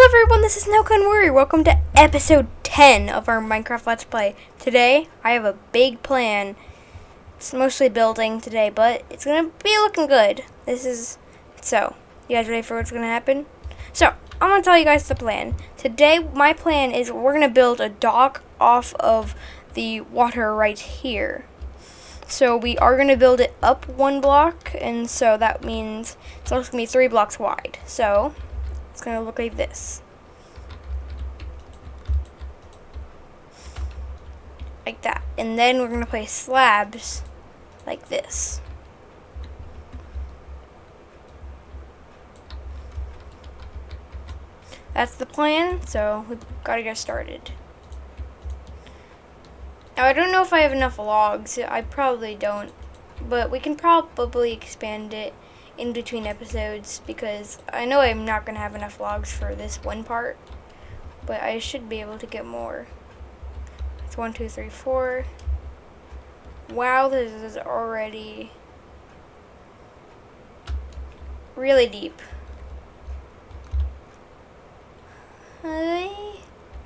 everyone, this is NoConWorry. Welcome to episode 10 of our Minecraft Let's Play. Today, I have a big plan. It's mostly building today, but it's gonna be looking good. So, you guys ready for what's gonna happen? So, I'm gonna tell you guys the plan. Today, my plan is we're gonna build a dock off of the water right here. So, we are gonna build it up one block, and so that means it's also gonna be 3 blocks wide. So, it's going to look like this. Like that. And then we're going to place slabs like this. That's the plan, so we've got to get started. Now, I don't know if I have enough logs. I probably don't. But we can probably expand it in between episodes because I know I'm not going to have enough logs for this one part, but I should be able to get more. It's 1, 2, 3, 4. Wow, this is already really deep.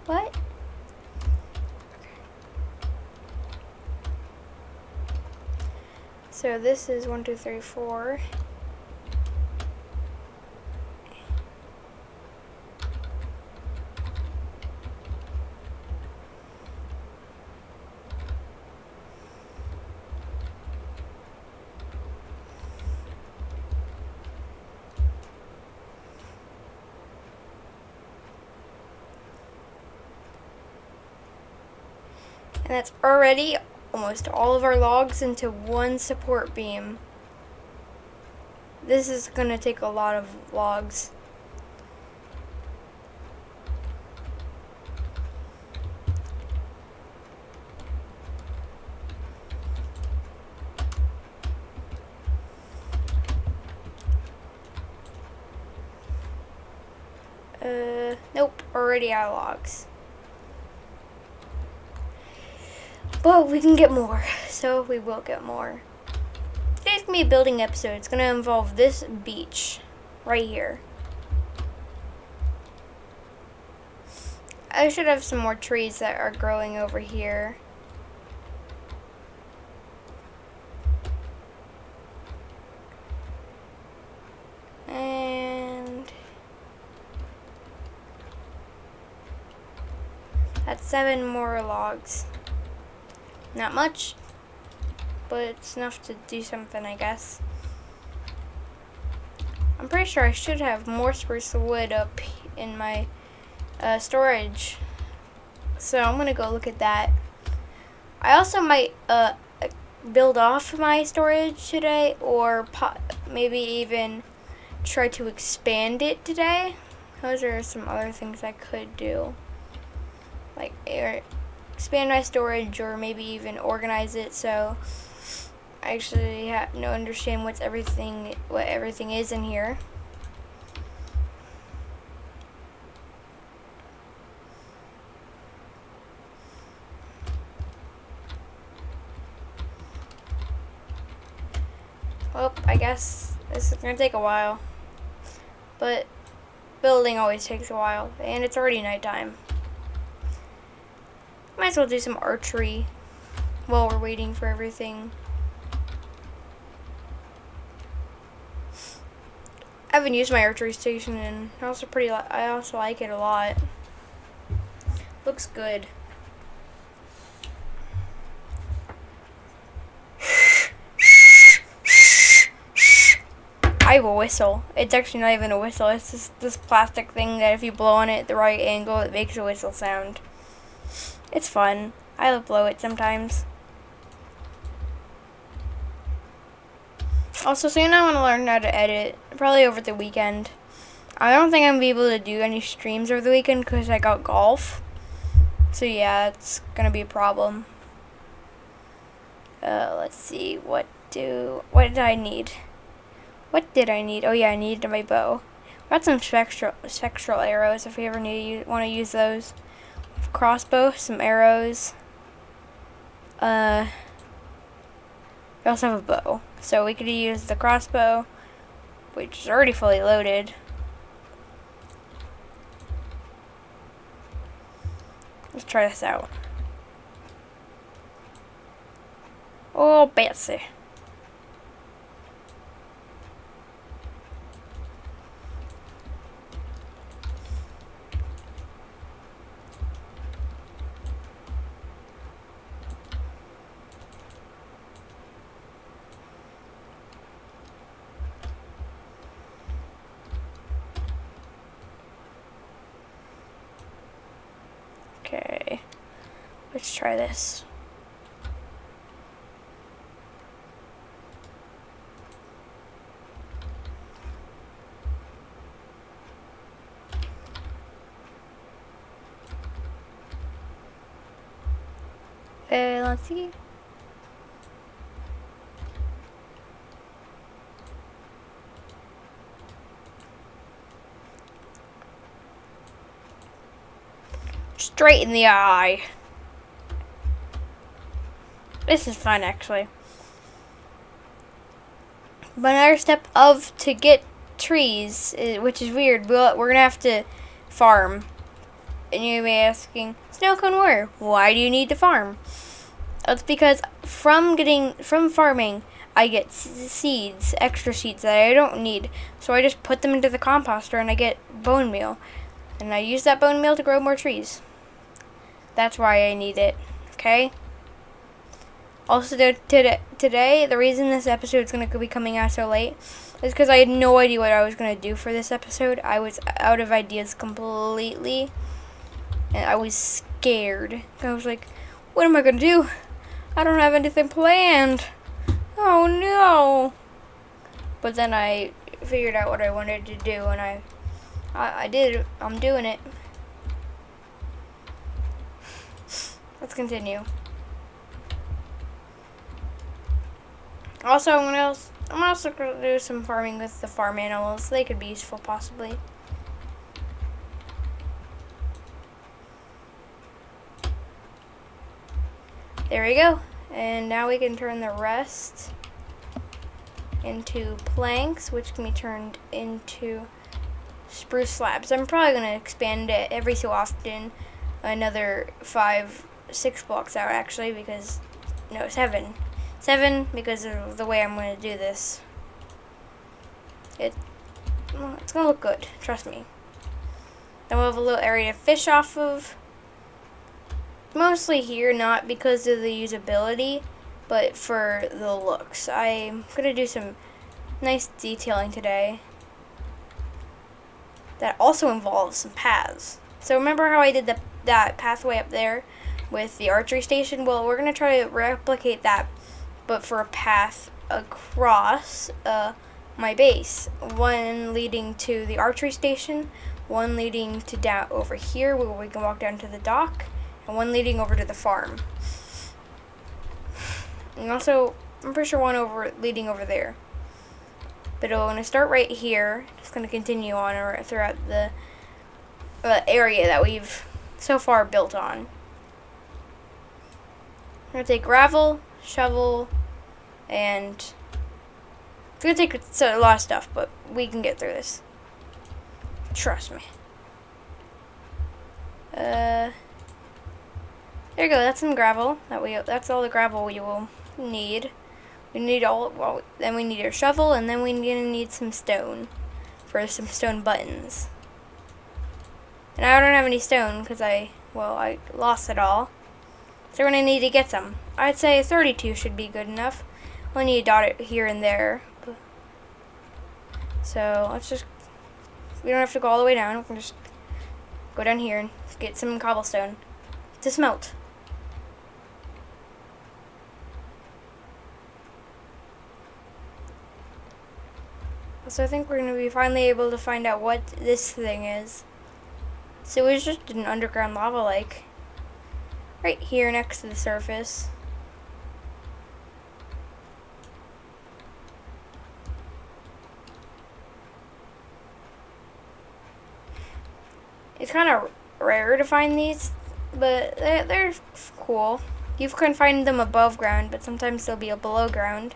What? So this is 1, 2, 3, 4. And that's already almost all of our logs into one support beam. This is going to take a lot of logs. Nope, already out of logs. But we can get more, so we will get more. Today's going to be a building episode. It's going to involve this beach right here. I should have some more trees that are growing over here. And that's 7 more logs. Not much, but it's enough to do something, I guess. I'm pretty sure I should have more spruce wood up in my storage. So I'm going to go look at that. I also might build off my storage today, or maybe even try to expand it today. Those are some other things I could do. Like expand my storage, or maybe even organize it so I actually understand what everything is in here. Well, I guess this is gonna take a while, but building always takes a while, and it's already nighttime. Might as well do some archery while we're waiting for everything. I haven't used my archery station, and I also like it a lot. Looks good. I have a whistle. It's actually not even a whistle. It's just this plastic thing that if you blow on it at the right angle, it makes a whistle sound. It's fun. I blow it sometimes. Also, soon I want to learn how to edit. Probably over the weekend. I don't think I'm going to be able to do any streams over the weekend because I got golf. So yeah, it's going to be a problem. Let's see. What did I need? What did I need? Oh yeah, I needed my bow. Got some spectral arrows if we ever want to use those. Crossbow, some arrows. We also have a bow, so we could use the crossbow, which is already fully loaded. Let's try this out. Oh, Betsy. Okay, let's try this. Let's see. Straight in the eye. This is fun, actually. But another step of to get trees, which is weird, but we're gonna have to farm. And you may be asking, Snowcone Warrior, why do you need to farm? That's because from farming, I get seeds, extra seeds that I don't need. So I just put them into the composter and I get bone meal. And I use that bone meal to grow more trees. That's why I need it, okay? Also, today, the reason this episode is going to be coming out so late is because I had no idea what I was going to do for this episode. I was out of ideas completely, and I was scared. I was like, what am I going to do? I don't have anything planned. Oh, no. But then I figured out what I wanted to do, and I did. I'm doing it. Let's continue. Also, I'm also gonna do some farming with the farm animals. They could be useful, possibly. There we go. And now we can turn the rest into planks, which can be turned into spruce slabs. I'm probably gonna expand it every so often, another 5-6 blocks out, actually, because no, 7 because of the way I'm going to do this. It's going to look good, trust me. Then we'll have a little area to fish off of. Mostly here, not because of the usability, but for the looks. I'm going to do some nice detailing today that also involves some paths. So remember how I did that pathway up there with the archery station? Well, we're going to try to replicate that, but for a path across my base. One leading to the archery station, one leading to down over here where we can walk down to the dock, and one leading over to the farm. And also, I'm pretty sure one leading over there. But I'm going to start right here. It's going to continue on throughout the area that we've so far built on. I'm going to take gravel, shovel, and it's going to take a lot of stuff, but we can get through this. Trust me. There you go, that's some gravel. That's all the gravel we will need. Then we need our shovel, and then we're going to need some stone for some stone buttons. And I don't have any stone because I lost it all. So we're going to need to get some. I'd say 32 should be good enough. We'll need to dot it here and there. So we don't have to go all the way down. We can just go down here and get some cobblestone to smelt. So I think we're going to be finally able to find out what this thing is. So it was just an underground lava lake right here next to the surface. It's kind of rare to find these, but they're cool. You can find them above ground, but sometimes they'll be below ground.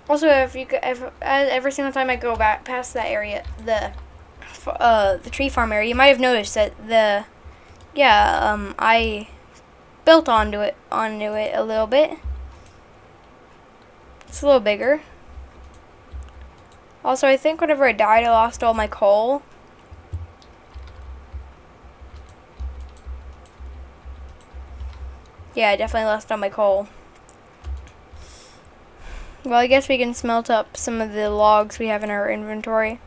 Also, every single time I go back past that area, the the tree farm area, you might have noticed that I built onto it a little bit. It's a little bigger. Also, I think whenever I died, I lost all my coal. Yeah, I definitely lost all my coal. Well, I guess we can smelt up some of the logs we have in our inventory.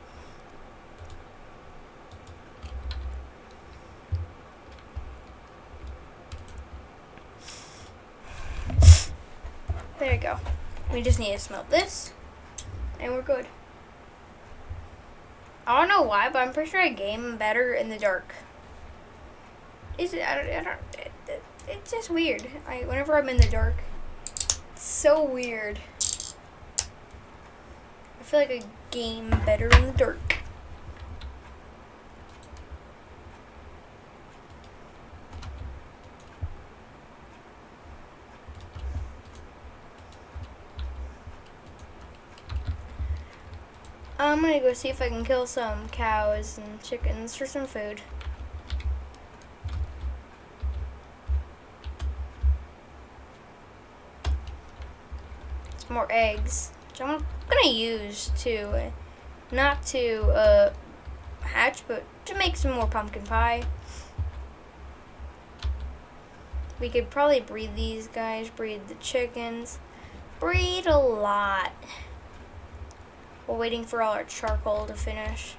There you go. We just need to smelt this, and we're good. I don't know why, but I'm pretty sure I game better in the dark. Is it? It's just weird. Whenever I'm in the dark, it's so weird. I feel like I game better in the dark. I'm gonna go see if I can kill some cows and chickens for some food. Some more eggs, which I'm gonna use to, not to hatch, but to make some more pumpkin pie. We could probably breed these guys, breed the chickens, breed a lot. We're waiting for all our charcoal to finish.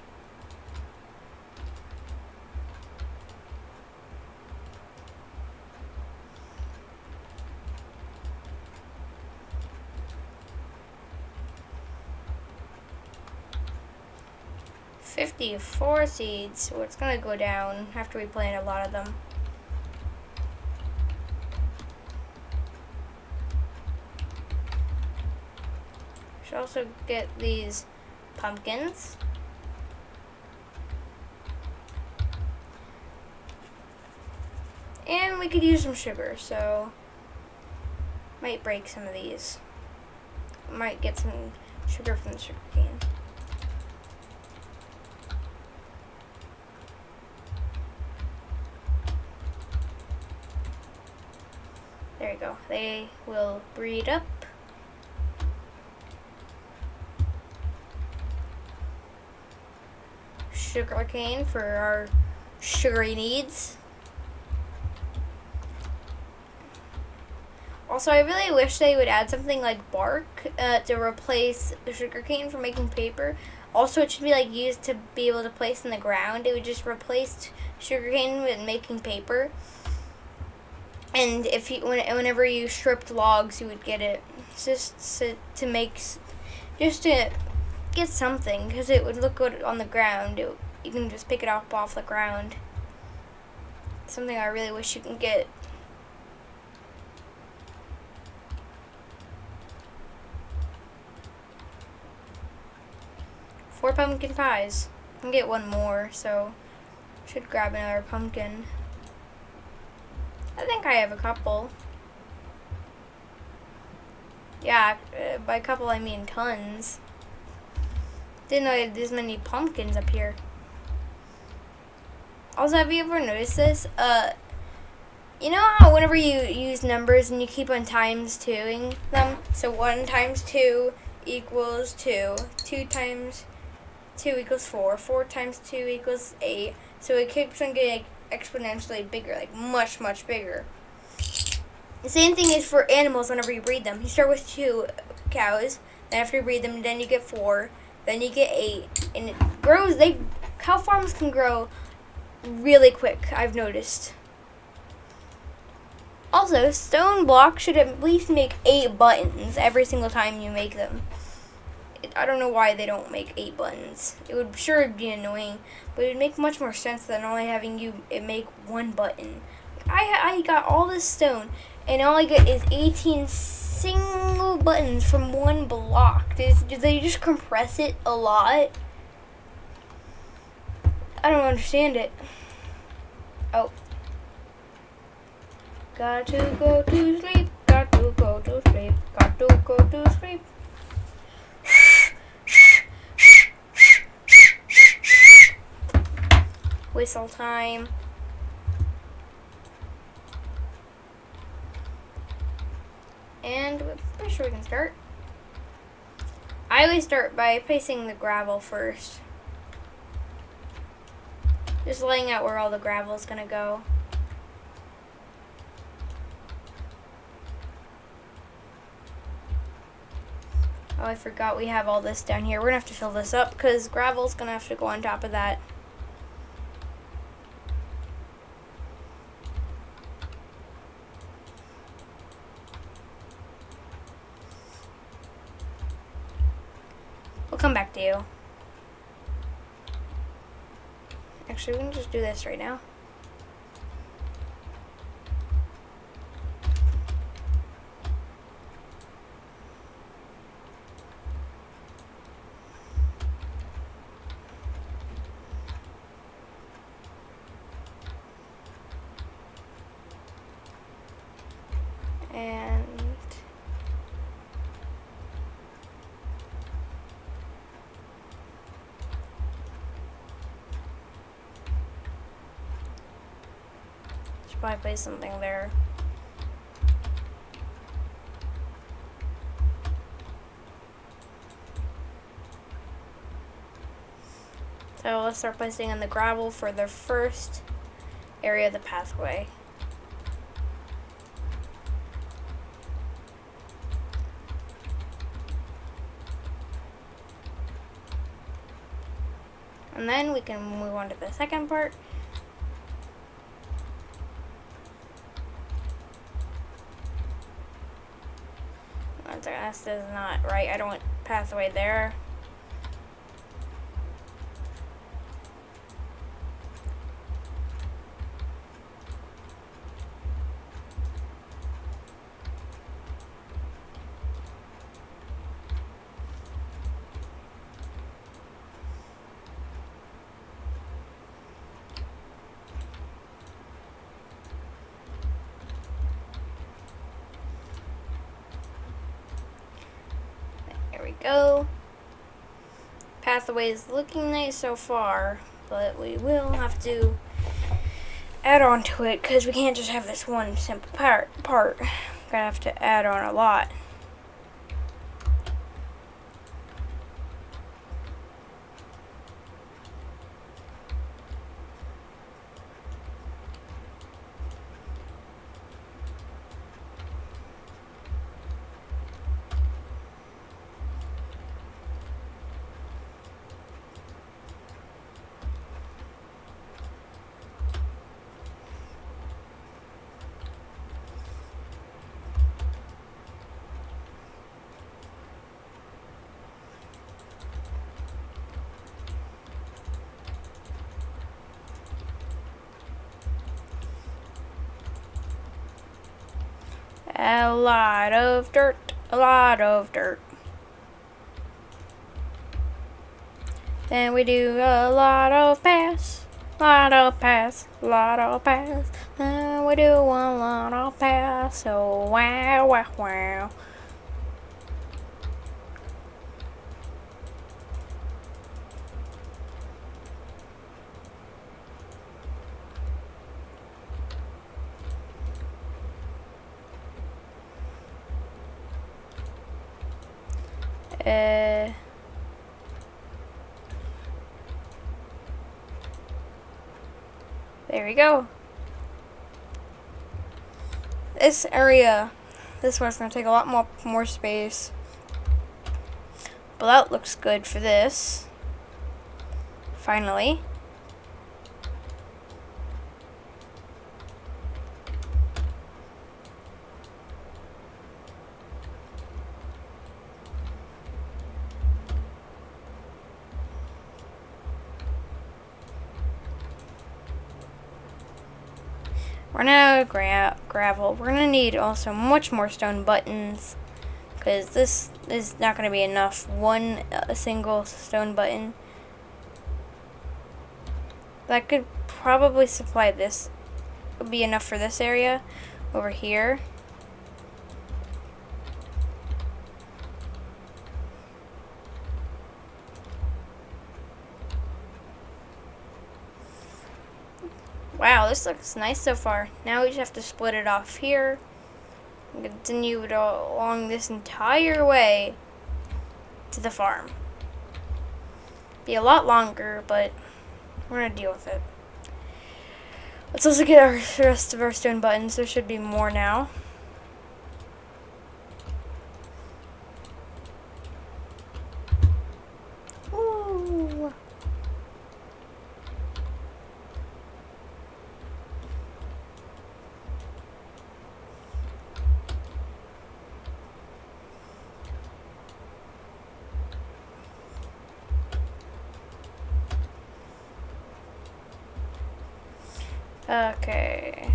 $54 seeds, so it's gonna go down after we plant a lot of them. Should also get these pumpkins. And we could use some sugar, so might break some of these. Might get some sugar from the sugar cane. There you go. They will breed up. Sugar cane for our sugary needs. Also, I really wish they would add something like bark to replace the sugar cane for making paper. Also, it should be like used to be able to place in the ground. It would just replace sugar cane with making paper. And if you, whenever you stripped logs, you would get it just to get something, because it would look good on the ground. You can just pick it up off the ground. Something I really wish you can get. Four pumpkin pies. I can get one more, so should grab another pumpkin. I think I have a couple. Yeah, by couple I mean tons. Didn't know I had this many pumpkins up here. Also, have you ever noticed this? You know how whenever you use numbers and you keep on times twoing them? So 1 times 2 equals 2. 2 times 2 equals 4. 4 times 2 equals 8. So it keeps on getting exponentially bigger, like much, much bigger. The same thing is for animals whenever you breed them. You start with 2 cows, then after you breed them, then you get 4, then you get 8, and it grows. Cow farms can grow really quick, I've noticed. Also, stone blocks should at least make 8 buttons every single time you make them. I don't know why they don't make 8 buttons. It would sure be annoying, but it would make much more sense than only having it make 1 button. I got all this stone, and all I get is 18 single buttons from 1 block. Do they just compress it a lot? I don't understand it. Oh. Got to go to sleep, got to go to sleep, got to go to sleep. Whistle time. And I'm pretty sure we can start. I always start by placing the gravel first. Just laying out where all the gravel is going to go. Oh, I forgot we have all this down here. We're going to have to fill this up because gravel's going to have to go on top of that. We'll come back to you. Actually, we can just do this right now. And should probably place something there. So let's start placing in the gravel for the first area of the pathway. And then we can move on to the second part. This is not right. I don't want pathway there. There we go. Pathway is looking nice so far, but we will have to add on to it because we can't just have this one simple part. We're gonna have to add on a lot. A lot of dirt, a lot of dirt. Then we do a lot of pass, lot of pass, lot of pass. Then we do a lot of pass, so wow, wow, wow. There we go. This area, this one's gonna take a lot more space. But that looks good for this. Finally. We're gonna gravel. We're gonna need also much more stone buttons because this is not gonna be enough. A single stone button that could probably supply this. Would be enough for this area over here. Wow, this looks nice so far. Now we just have to split it off here and continue it along this entire way to the farm. Be a lot longer, but we're gonna deal with it. Let's also get the rest of our stone buttons. There should be more now. Ooh. Okay.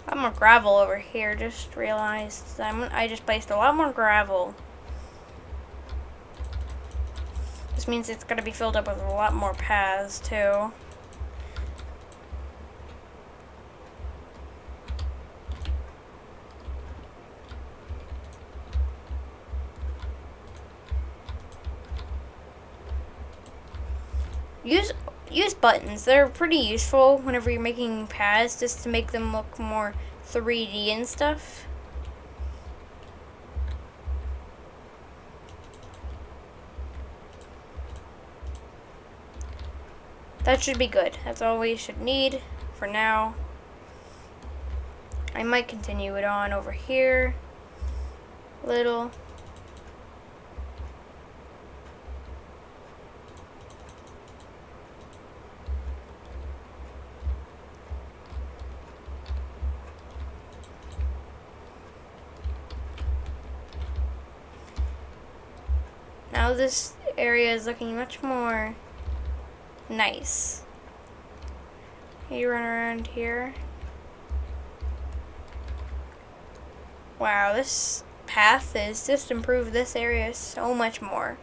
A lot more gravel over here. Just realized I just placed a lot more gravel. This means it's gonna be filled up with a lot more paths too. Use buttons. They're pretty useful whenever you're making paths, just to make them look more 3D and stuff. That should be good. That's all we should need for now. I might continue it on over here a little. Now this area is looking much more nice. You run around here. Wow, this path is just improved this area so much more.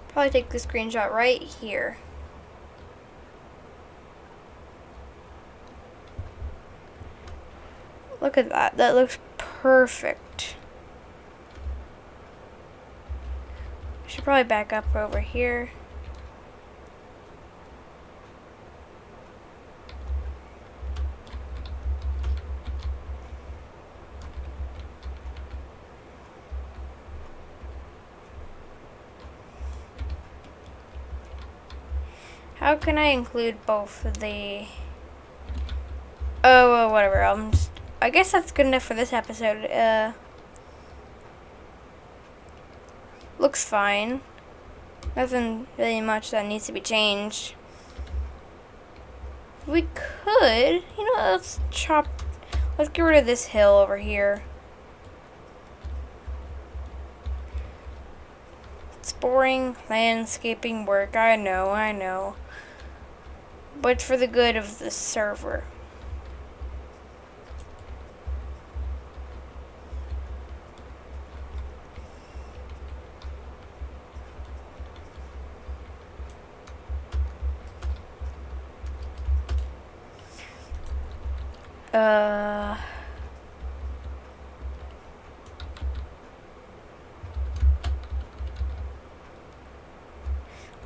Probably take the screenshot right here. Look at that. That looks perfect. I should probably back up over here. How can I include both of the... Oh, well, whatever. I guess that's good enough for this episode. Looks fine. Nothing really much that needs to be changed. We could, let's get rid of this hill over here. It's boring landscaping work, I know. But it's for the good of the server.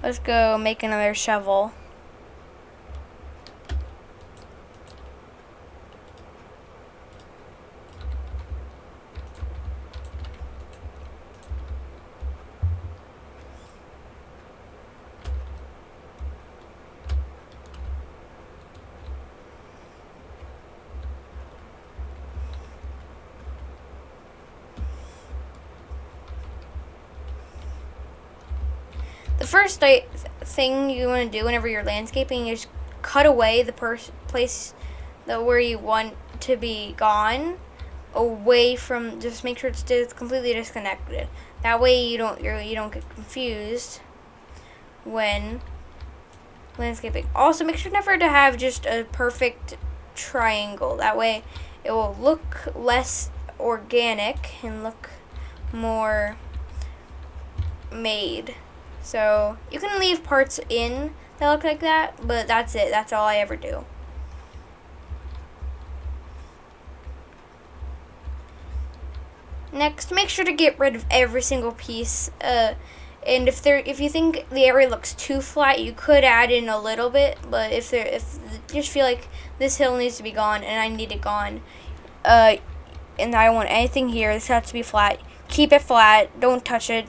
Let's go make another shovel. The first thing you want to do whenever you're landscaping is cut away the place where you want to be gone, away from. Just make sure it's completely disconnected. That way you don't get confused when landscaping. Also, make sure never to have just a perfect triangle. That way it will look less organic and look more made. So you can leave parts in that look like that, but that's it. That's all I ever do. Next, make sure to get rid of every single piece. And if you think the area looks too flat, you could add in a little bit. But if you just feel like this hill needs to be gone and I need it gone, and I don't want anything here, this has to be flat. Keep it flat. Don't touch it.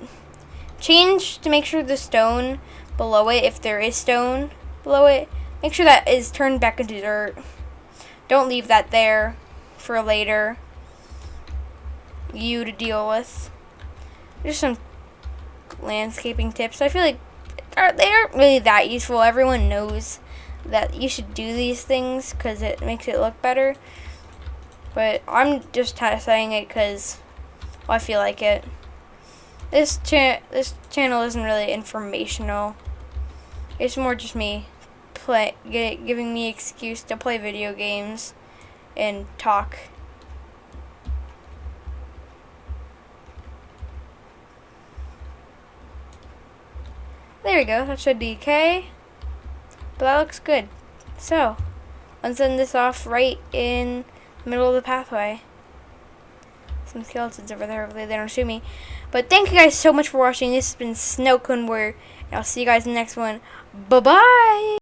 Change to make sure the stone below it, if there is stone below it, make sure that is turned back into dirt. Don't leave that there for later you to deal with. Just some landscaping tips. I feel like they aren't really that useful. Everyone knows that you should do these things because it makes it look better. But I'm just saying it because I feel like it. This channel isn't really informational. It's more just me giving me excuse to play video games and talk. There we go. That should be okay. But that looks good. So, let's send this off right in the middle of the pathway. Some skeletons over there. Hopefully they don't shoot me. But thank you guys so much for watching. This has been SnowConeWarrior, and I'll see you guys in the next one. Bye-bye!